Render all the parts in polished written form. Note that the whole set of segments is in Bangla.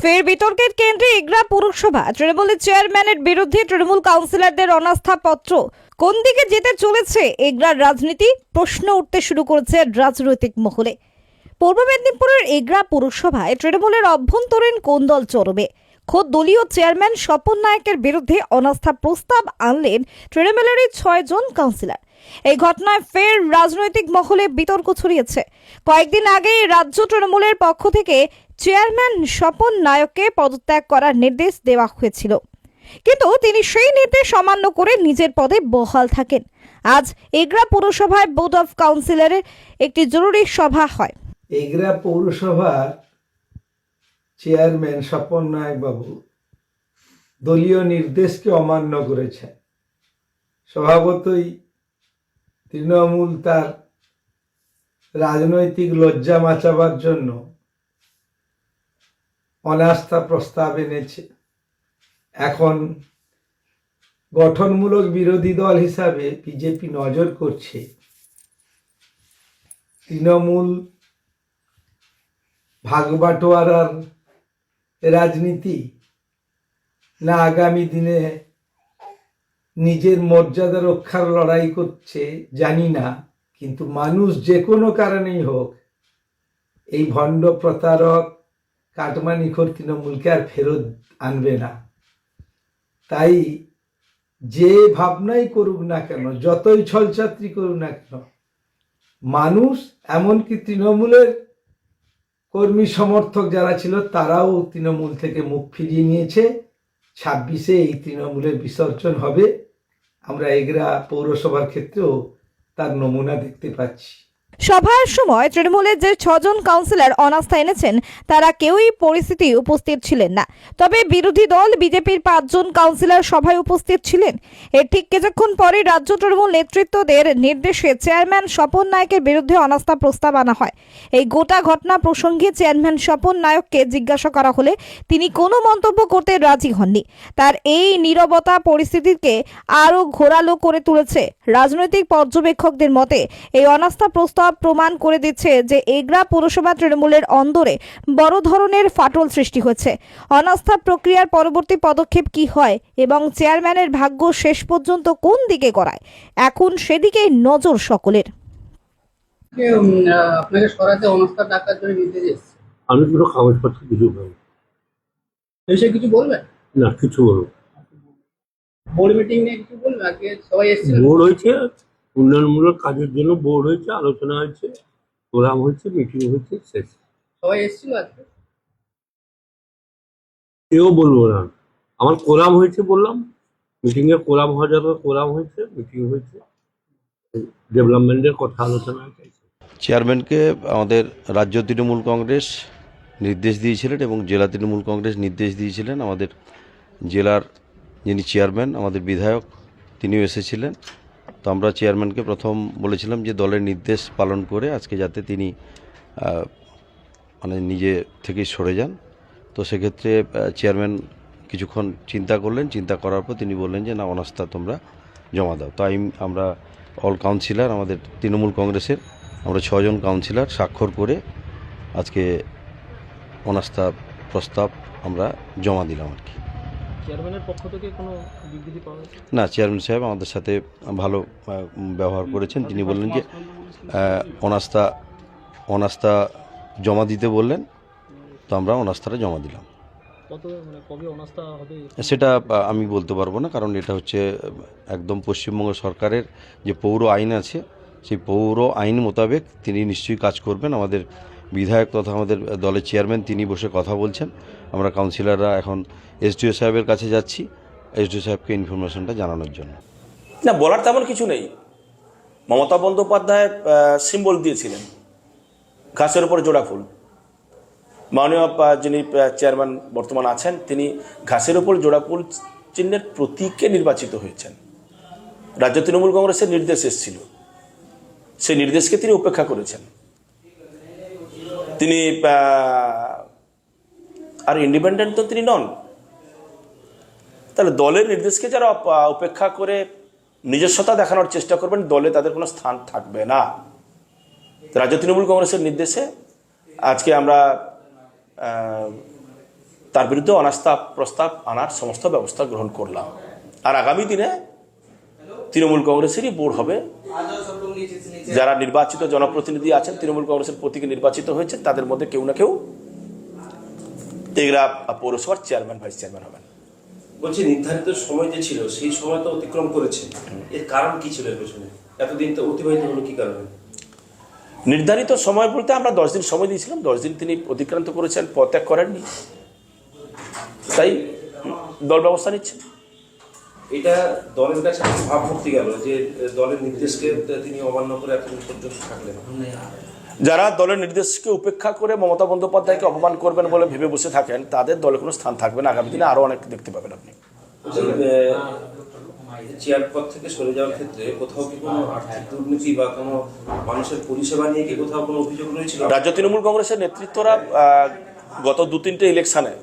ফের বিতর্কের কেন্দ্রে এগরা পৌরসভা। তৃণমূলের চেয়ারম্যানের বিরুদ্ধে তৃণমূল কাউন্সিলরদের অনাস্থা পত্র। কোন দিকে যেতে চলেছে এগরার রাজনীতি? প্রশ্ন উঠতে শুরু করেছে রাজনৈতিক মহলে। পূর্ব মেদিনীপুরের এগরা পৌরসভায় তৃণমূলের অভ্যন্তরীণ কোন্দল চরমে। খোদ দলীয় চেয়ারম্যান স্বপন নায়কের বিরুদ্ধে অনাস্থা প্রস্তাব আনলেন তৃণমূলেরই 6 জন কাউন্সিলর। এই ঘটনায় ফের রাজনৈতিক মহলে বিতর্ক ছড়িয়েছে। কয়েকদিন আগে রাজ্য তৃণমূলের পক্ষ থেকে চেয়ারম্যান স্বপন নায়ককে পদত্যাগ করার নির্দেশ দেওয়া হয়েছিল, কিন্তু তিনি সেই নির্দেশ অমান্য করে নিজের পদে বহাল থাকেন। আজ এগরা পৌরসভায় বোর্ড অফ কাউন্সিলরের একটি জরুরি সভা হয়। এগরা পৌরসভার চেয়ারম্যান স্বপন নায়ক বাবু দলীয় নির্দেশকে অমান্য করেছেন। স্বভাবতই তৃণমূল তার রাজনৈতিক লজ্জা বাঁচাবার জন্য অনাস্থা প্রস্তাব এনেছে। এখন গঠনমূলক বিরোধী দল হিসাবে বিজেপি নজর করছে তৃণমূল ভাগবাটোয়ারার রাজনীতি না আগামী দিনে নিজের মর্যাদা রক্ষার লড়াই করছে জানি না, কিন্তু মানুষ যে কোনো কারণেই হোক এই ভণ্ড প্রতারক কাটমানিখোর তৃণমূলকে আর ফেরত আনবে না। তাই যে ভাবনাই করুক না কেন, যতই ছলচাত্রি করুক না কেন, মানুষ এমনকি তৃণমূলের কর্মী সমর্থক যারা ছিল তারাও তৃণমূল থেকে মুখ ফিরিয়ে নিয়েছে। 26-এ এই তৃণমূলের বিসর্জন হবে। আমরা এগরা পৌরসভার ক্ষেত্রেও তার নমুনা দেখতে পাচ্ছি। সভার সময় তৃণমূলের যে 6 জন কাউন্সিলর অনাস্থা এনেছেন তারা কেউই পরিস্থিতি উপস্থিত ছিলেন না, তবে বিরোধী দল বিজেপির 5 জন কাউন্সিলর সভায় উপস্থিত ছিলেন। এর ঠিক কিছুক্ষণ পরে রাজ্য তৃণমূল নেতৃত্বদের নির্দেশে চেয়ারম্যান স্বপন নায়কের বিরুদ্ধে অনাস্থা প্রস্তাব আনা হয়। এই গোটা ঘটনা প্রসঙ্গে চেয়ারম্যান স্বপন নায়ককে জিজ্ঞাসা করা হলে তিনি কোনো মন্তব্য করতে রাজি হননি। তার এই নীরবতা পরিস্থিতিকে আরও ঘোরালো করে তুলেছে। রাজনৈতিক পর্যবেক্ষকদের মতে এই অনাস্থা প্রস্তাব প্রমাণ করে দিচ্ছে যে এগরা পৌরসভা তৃণমূলের অন্দরে বড় ধরনের ফাটল সৃষ্টি হয়েছে। অনাস্থা প্রক্রিয়ার পরবর্তী পদক্ষেপ কি হয় এবং চেয়ারম্যানের ভাগ্য শেষ পর্যন্ত কোন দিকে গড়ায়, এখন সেদিকেই নজর সকলের। আপনাকে সরাতে অনাস্থা ডাকার জন্য নির্দেশ এসেছে। আমি পুরো কাগজপত্র কিছু পাই এসে কিছু বলবেন না, কিছু বলবো। বোর্ড মিটিং নিয়ে কিছু বলবেন? আজকে সবাই এসেছিল। বোর্ড হয়েছে, উন্নয়নমূলক কাজের জন্য বোর্ড হয়েছে, আলোচনা হয়েছে, প্রোগ্রাম হয়েছে, মিটিং হয়েছে, শেষ। সবাই এসেছিল আজকে? কেউ বলবো না। আমার কোরাম হয়েছে বললাম, মিটিংয়ে কোরাম হওয়া যাবে, কোরাম হয়েছে, মিটিং হয়েছে, ডেভেলপমেন্টের কথা আলোচনা হয়েছে। চেয়ারম্যানকে আমাদের রাজ্য তৃণমূল কংগ্রেস নির্দেশ দিয়েছিলেন এবং জেলা তৃণমূল কংগ্রেস নির্দেশ দিয়েছিলেন। আমাদের জেলার যিনি চেয়ারম্যান, আমাদের বিধায়ক, তিনিও এসেছিলেন। তো আমরা চেয়ারম্যানকে প্রথম বলেছিলাম যে দলের নির্দেশ পালন করে আজকে যাতে তিনি নিজে থেকেই সরে যান। তো সেক্ষেত্রে চেয়ারম্যান কিছুক্ষণ চিন্তা করলেন, চিন্তা করার পর তিনি বললেন যে না, অনাস্থা তোমরা জমা দাও। তাই আমরা অল কাউন্সিলর, আমাদের তৃণমূল কংগ্রেসের আমরা 6 জন কাউন্সিলর স্বাক্ষর করে আজকে অনাস্থা প্রস্তাব আমরা জমা দিলাম আর কি। চেয়ারম্যানের পক্ষ থেকে কোনো বিবৃতি পাওয়া গেছে না, চেয়ারম্যান সাহেব আমাদের সাথে ভালো ব্যবহার করেছেন। তিনি বললেন যে অনাস্থা জমা দিতে বললেন, তো আমরা অনাস্থাটা জমা দিলাম। কবে অনাস্থা হবে সেটা আমি বলতে পারবো না, কারণ এটা হচ্ছে একদম পশ্চিমবঙ্গ সরকারের যে পৌর আইন আছে, সেই পৌর আইন মোতাবেক তিনি নিশ্চয়ই কাজ করবেন। আমাদের বিধায়ক তথা আমাদের দলের চেয়ারম্যান তিনি বসে কথা বলছেন। আমরা কাউন্সিলররা এখন এসডিও সাহেবের কাছে যাচ্ছি, এসডিও সাহেবকে ইনফরমেশনটা জানানোর জন্য। না, বলার তেমন কিছু নেই। মমতা বন্দ্যোপাধ্যায় সিম্বল দিয়েছিলেন ঘাসের উপর জোড়া ফুল। মাননীয় যিনি চেয়ারম্যান বর্তমান আছেন, তিনি ঘাসের উপর জোড়া ফুল চিহ্নের প্রতীকে নির্বাচিত হয়েছেন। রাজ্য তৃণমূল কংগ্রেসের নির্দেশ এসেছিল, সেই নির্দেশকে তিনি উপেক্ষা করেছেন। তিনি আর ইন্ডিপেন্ডেন্ট তো তিনি নন। তাহলে দলের নির্দেশকে যারা উপেক্ষা করে নিজস্বতা দেখানোর চেষ্টা করবেন, দলে তাদের কোনো স্থান থাকবে না। রাজ্য তৃণমূল কংগ্রেসের নির্দেশে আজকে আমরা তার বিরুদ্ধে অনাস্থা প্রস্তাব আনার সমস্ত ব্যবস্থা গ্রহণ করলাম। আর আগামী দিনে তৃণমূল কংগ্রেসেরই বোর্ড হবে, যারা নির্বাচিত জনপ্রতিনিধি আছেন তৃণমূল কংগ্রেসের প্রতীকে নির্বাচিত হয়েছে তাদের মধ্যে কেউ না কেউ টেকরা পৌরসভার চেয়ারম্যান ভাইস চেয়ারম্যান হবেন। বলছি নির্ধারিত সময় যে ছিল সেই সময় তো অতিক্রম করেছে, এর কারণ কি ছিল এর পেছনে? এতদিন তো অতিবাহিত হলো কি কারণে? নির্ধারিত সময় বলতে আমরা 10 দিন সময় দিয়েছিলাম, 10 দিন তিনি অতিক্রান্ত করেছেন, পদত্যাগ করেননি, তাই দল ব্যবস্থা নিচ্ছে। এটা দলের কাছে ভাবমূর্তি গেল যে দলের নির্দেশকে তিনি অমান্য করে এতদিন পর্যন্ত থাকলেন। যারা দলের নির্দেশকে উপেক্ষা করে মমতা বন্দ্যোপাধ্যায়কে অপমান করবেন বলে ভেবে বসে থাকেন তাদের দলে কোনো স্থান থাকবে না। আগামী দিনে আরো অনেক দেখতে পাবেন আপনি। চেয়ার পদ থেকে সরে যাওয়ার ক্ষেত্রে কোথাও কি কোনো আর্থিক দুর্নীতি বা কোনো মানুষের পরিষেবা নিয়ে কি কোথাও কোনো অভিযোগ রয়েছিল? রাজ্য তৃণমূল কংগ্রেসের নেতৃত্বরা গত 2-3টে ইলেকশনে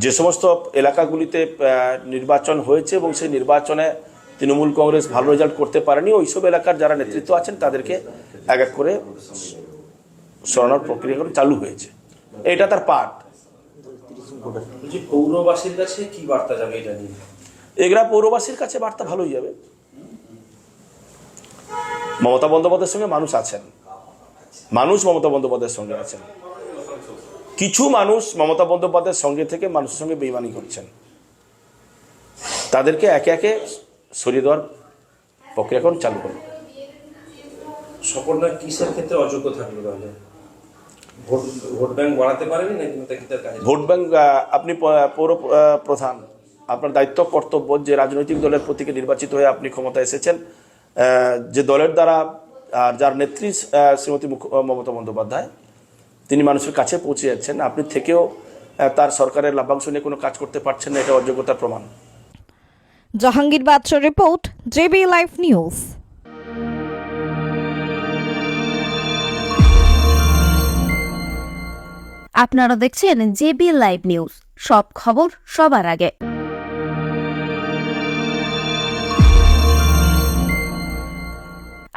যে সমস্ত এলাকাগুলিতে নির্বাচন হয়েছে এবং সেই নির্বাচনে তৃণমূল কংগ্রেস ভালো রেজাল্ট করতে পারেনি, ওইসব এলাকার যারা নেতৃত্ব আছেন তাদেরকে এক এক করে সরানোর প্রক্রিয়া চালু হয়েছে। এটা তার পার্ট। বলছি পৌরবাসীর কাছে কি বার্তা যাবে এটা নিয়ে? এগরা পৌরবাসীর কাছে বার্তা ভালোই যাবে। মমতা বন্দ্যোপাধ্যায়ের সঙ্গে মানুষ আছেন, মানুষ মমতা বন্দ্যোপাধ্যায়ের সঙ্গে আছেন। কিছু মানুষ মমতা বন্দ্যোপাধ্যায়ের সঙ্গে থেকে মানুষের সঙ্গে বেইমানি করছেন, তাদেরকে একে একে সরিয়ে দেওয়ার প্রক্রিয়া এখন চালু করবে। সকলরা কিসের ক্ষেত্রে অযোগ্য থাকলো তাহলে? ভোট ব্যাংক বাড়াতে পারেনি নাকি তার কাজে? ভোট ব্যাংক আপনি পৌর প্রধান, আপনার দায়িত্ব কর্তব্য যে রাজনৈতিক দলের প্রতীকে নির্বাচিত হয়ে আপনি ক্ষমতা এসেছেন, যে দলের দ্বারা আর যার নেত্রী শ্রীমতী মমতা বন্দ্যোপাধ্যায় তিনি মানুষের কাছে পৌঁছে যাচ্ছেন, আপনি থেকেও তার সরকারের লাভাংশ নিয়ে কোনো কাজ করতে পারছেন না, এটা অযোগ্যতার প্রমাণ। জাহাঙ্গীর বাদশার রিপোর্ট, জেবি লাইভ নিউজ। আপনারা দেখছেন জেবি লাইভ নিউজ, সব খবর সবার আগে।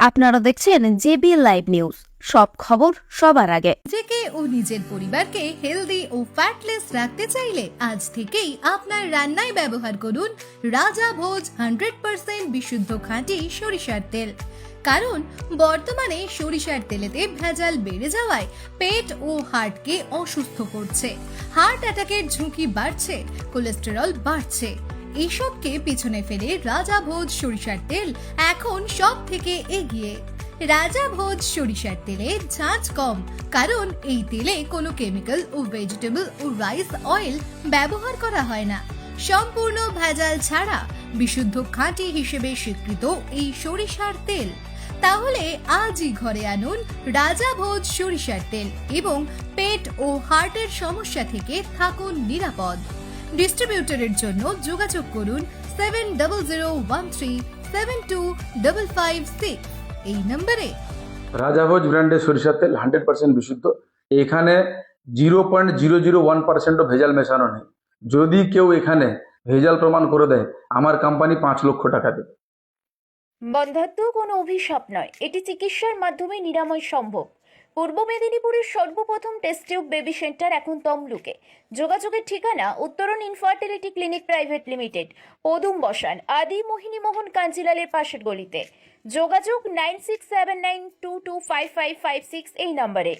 আপনারা দেখছেন জেবি লাইভ নিউজ, সব খবর সবার আগে। নিজেকে ও নিজের পরিবারকে হেলদি ও ফ্যাটলেস রাখতে চাইলে আজ থেকেই আপনার রান্নায় ব্যবহার করুন রাজা ভোজ 100% বিশুদ্ধ খাঁটি সরিষার তেল। কারণ বর্তমানে সরিষার তেলেতে ভেজাল বেড়ে যাওয়ায় পেট ও হার্টকে অসুস্থ করছে, হার্ট অ্যাটাকের ঝুঁকি বাড়ছে, কোলেস্টেরল বাড়ছে। এইসবকে পিছনে ফেলে রাজা ভোজ সরিষার তেল এখন সব থেকে এগিয়ে। রাজা ভোজ সরিষার তেলে ঝাঁঝ কম, কারণ এই তেলে কোনো কেমিক্যাল ও ভেজিটেবল ও রাইস অয়েল ব্যবহার করা হয় না। সম্পূর্ণ ভেজাল ছাড়া বিশুদ্ধ খাঁটি হিসেবে স্বীকৃত এই সরিষার তেল। তাহলে আজই ঘরে আনুন রাজা ভোজ সরিষার তেল এবং পেট ও হার্টের সমস্যা থেকে থাকুন নিরাপদ। ডিস্ট্রিবিউটরের জন্য যোগাযোগ করুন 700013725556 এই নম্বরে। রাজাভোজ ব্র্যান্ডের সরিষার তেল 100% বিশুদ্ধ। এখানে 0.001% ভেজাল মেশানো নেই। যদি কেউ এখানে ভেজাল প্রমাণ করে দেয়, আমার কোম্পানি 5 লক্ষ টাকা দেবে। বন্ধ্যাত্ব কোনো অভিশাপ নয়, এটি চিকিৎসার মাধ্যমে নিরাময় সম্ভব। পূর্ব মেদিনীপুরের সর্বপ্রথম টেস্ট টিউব বেবি সেন্টার এখন তমলুকে। যোগাযোগের ঠিকানা উত্তরণ ইনফার্টিলিটি ক্লিনিক প্রাইভেট লিমিটেড, পদুম বসান, আদি মোহিনী মোহন কাঞ্জিলালের পাশের গলিতে। যোগাযোগ 9679225556 এই নম্বরে।